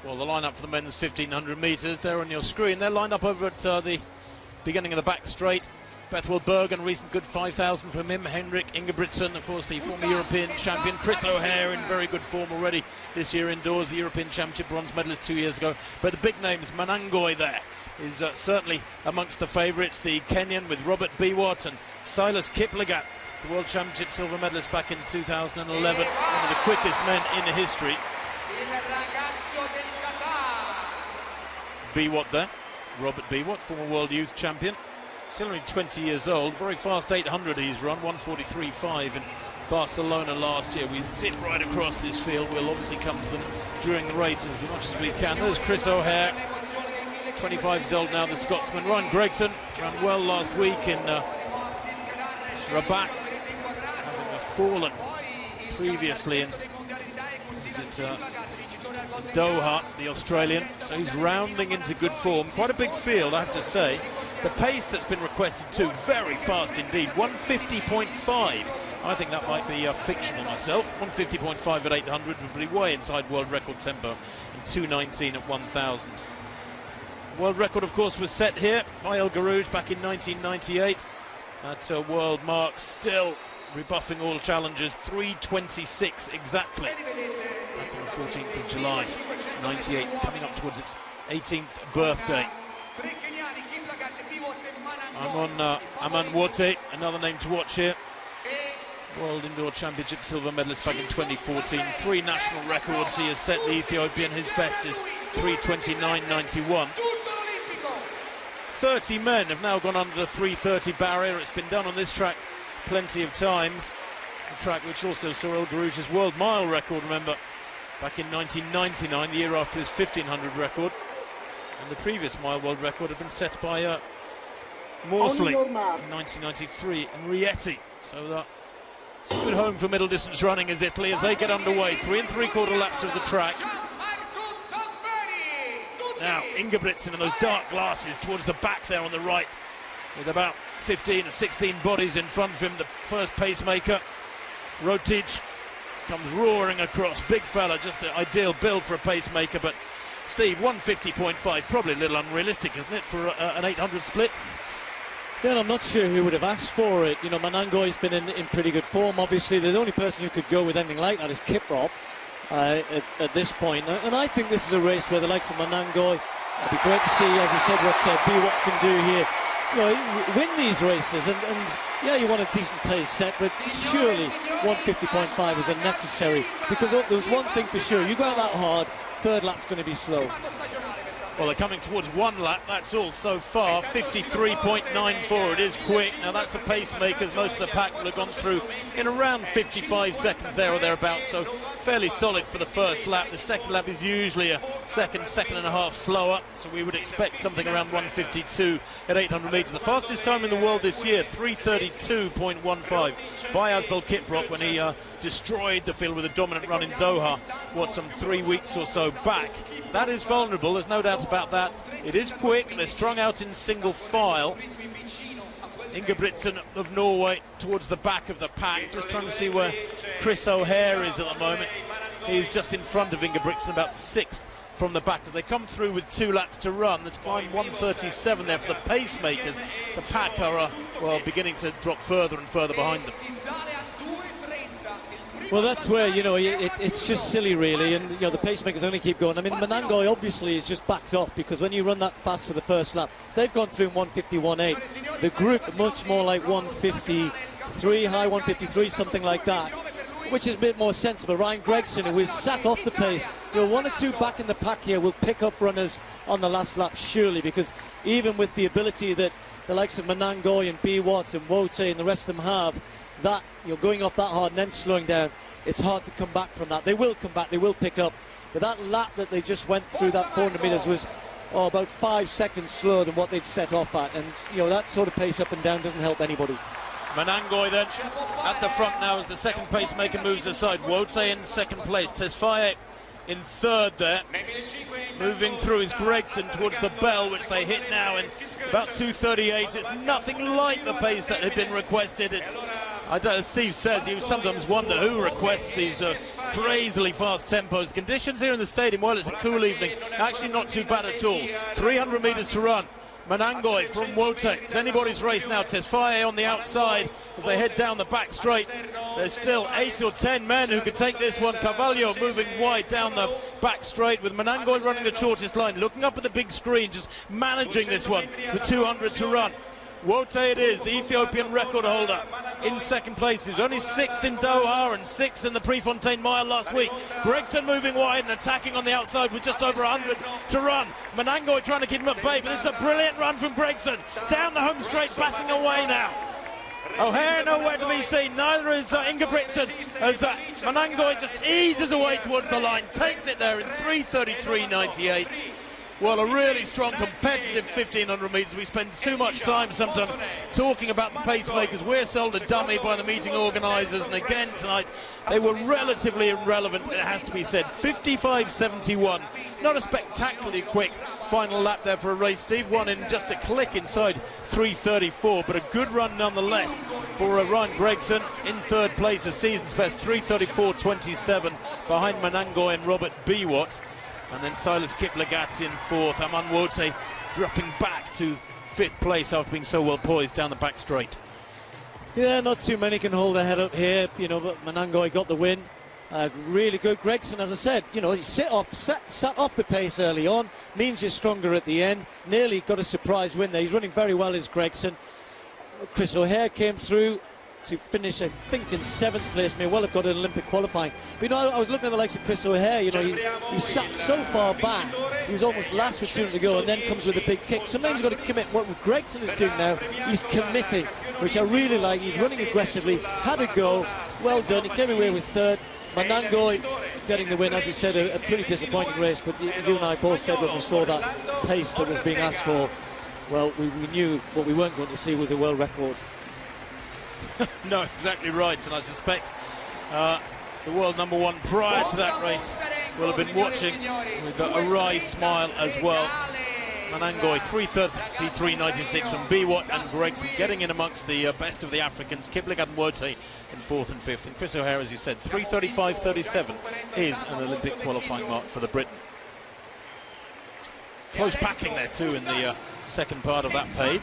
Well, the lineup for the men's 1500 metres, they're on your screen. They're lined up over at the beginning of the back straight. Bethwell Bergen, recent good 5,000 from him. Henrik Ingebrigtsen, of course, the former European champion. Chris O'Hare in very good form already this year indoors, the European Championship bronze medalist 2 years ago. But the big names, Manangoi there, is certainly amongst the favourites. The Kenyan with Robert Biwott and Silas Kiplagat, the World Championship silver medalist back in 2011. One of the quickest men in history. Biwott there, Robert Biwott, former world youth champion, still only 20 years old. Very fast 800 he's run, 1:43.5 in Barcelona last year. We zip right across this field. We'll obviously come to them during the races as much as we can. There's Chris O'Hare, 25 years old now, the Scotsman. Ryan Gregson ran well last week in Rabat, having fallen previously in Doha, the Australian, so he's rounding into good form. Quite a big field, I have to say. The pace that's been requested too, very fast indeed, 150.5. I think that might be fictional myself. 150.5 at 800 would be way inside world record tempo, and 2:19 at 1,000. World record, of course, was set here by El Garouge back in 1998. That world mark still rebuffing all challenges, 3:26 exactly. 14th of July, 98, coming up towards its 18th birthday. I'm on Aman Wote, another name to watch here. World Indoor Championship silver medalist back in 2014. 3 national records he has set, the Ethiopian. His best is 3:29.91. 30 men have now gone under the 3:30 barrier. It's been done on this track plenty of times. A track which also saw El Garouge's world mile record, remember, back in 1999, the year after his 1500 record. And the previous mile world record had been set by Morsley in 1993 and Rieti. So it's a good home for middle distance running as Italy as they get underway. 3 3/4 laps of the track. Now Ingebrigtsen in those dark glasses towards the back there on the right, with about 15 or 16 bodies in front of him. The first pacemaker, Rotic, comes roaring across. Big fella, just the ideal build for a pacemaker. But Steve, 150.5, probably a little unrealistic, isn't it, for an 800 split? Yeah, I'm not sure who would have asked for it. You know, Manangoi's been in pretty good form, obviously. The only person who could go with anything like that is Kiprop at this point. And I think this is a race where the likes of Manangoi, it'd be great to see, as you said, what Biwott can do here. You know, win these races, and yeah, you want a decent pace set, but surely 150.5 is unnecessary, because there's one thing for sure: you go out that hard, third lap's going to be slow. Well, they're coming towards 1 lap, that's all so far. 53.94, it is quick. Now that's the pacemakers. Most of the pack will have gone through in around 55 seconds there or thereabouts, so fairly solid for the first lap. The second lap is usually a second and a half slower, so we would expect something around 152 at 800 metres. The fastest time in the world this year, 3:32.15 by Asbel Kiprop when he destroyed the field with a dominant run in Doha, some 3 weeks or so back. That is vulnerable, there's no doubt about that. It is quick, they're strung out in single file. Ingebrigtsen of Norway towards the back of the pack, just trying to see where Chris O'Hare is at the moment. He's just in front of Ingebrigtsen, about 6th from the back. They come through with 2 laps to run. The time 1:37 there for the pacemakers. The pack are beginning to drop further and further behind them. Well, that's where, you know, it's just silly, really, and, you know, the pacemakers only keep going. I mean, Manangoi obviously is just backed off, because when you run that fast for the first lap, they've gone through in 1:51.8. The group, much more like 1:53, high 1:53, something like that, which is a bit more sensible. Ryan Gregson, who is sat off the pace, you know, 1 or 2 back in the pack here will pick up runners on the last lap, surely, because even with the ability that the likes of Manangoi and Biwott and Wote and the rest of them have, that, you know, going off that hard and then slowing down, it's hard to come back from that. They will come back, they will pick up, but that lap that they just went through, that 400 metres, was about 5 seconds slower than what they'd set off at, and, you know, that sort of pace up and down doesn't help anybody. Manangoi then at the front now as the second pacemaker moves aside. Wote in second place, Tesfaye in third there. Moving through is Gregson towards the bell, which they hit now in about 2:38. It's nothing like the pace that had been requested. As Steve says, you sometimes wonder who requests these crazily fast tempos. The conditions here in the stadium, well, it's a cool evening, actually not too bad at all. 300 metres to run. Manangoy from Wote. It's anybody's race now. Tesfaye on the outside as they head down the back straight. There's still 8 or 10 men who could take this one. Carvalho moving wide down the back straight with Manangoy running the shortest line, looking up at the big screen, just managing this one with 200 to run. Wote it is, the Ethiopian record holder, in second place. He was only 6th in Doha and 6th in the Prefontaine Mile last week. Gregson moving wide and attacking on the outside with just over 100 to run. Manangoy trying to keep him at bay, but this is a brilliant run from Gregson. Down the home straight, backing away now. O'Hare nowhere to be seen, neither is Ingebrigtsen, as Manangoy just eases away towards the line, takes it there in 3:33.98. Well, a really strong competitive 1500 metres. We spend too much time sometimes talking about the pacemakers. We're sold a dummy by the meeting organisers, and again tonight they were relatively irrelevant, it has to be said. 55.71, not a spectacularly quick final lap there for a race, Steve. One in just a click inside 3:34, but a good run nonetheless for Ryan Gregson in third place, a season's best 3:34.27 behind Manangoy and Robert Biwott. And then Silas Kiplagat in fourth. Aman Wote dropping back to fifth place after being so well poised down the back straight. Yeah, not too many can hold their head up here, you know, but Manangoy got the win. Really good. Gregson, as I said, you know, he sat off the pace early on, means you're stronger at the end. Nearly got a surprise win there. He's running very well, is Gregson. Chris O'Hare came through to finish, I think, in 7th place. May well have got an Olympic qualifying. But, you know, I was looking at the likes of Chris O'Hare. You know, he sat so far back. He was almost last with 200 to go, and then comes with a big kick. Sometimes you've got to commit. What Gregson is doing now, he's committing, which I really like. He's running aggressively, had a go, well done. He came away with third. Manangoy getting the win, as you said, a pretty disappointing race. But you and I both said when we saw that pace that was being asked for, well, we knew what we weren't going to see was a world record. No, exactly right, and I suspect the world number one prior to that race will have been watching with a wry smile as well. Manangoy 3:33.96 from Biwott and Gregson getting in amongst the best of the Africans. Kiplagat and Wote in fourth and fifth, and Chris O'Hare, as you said, 3:35.37 is an Olympic qualifying mark for the Briton. Close backing there too in the second part of that page.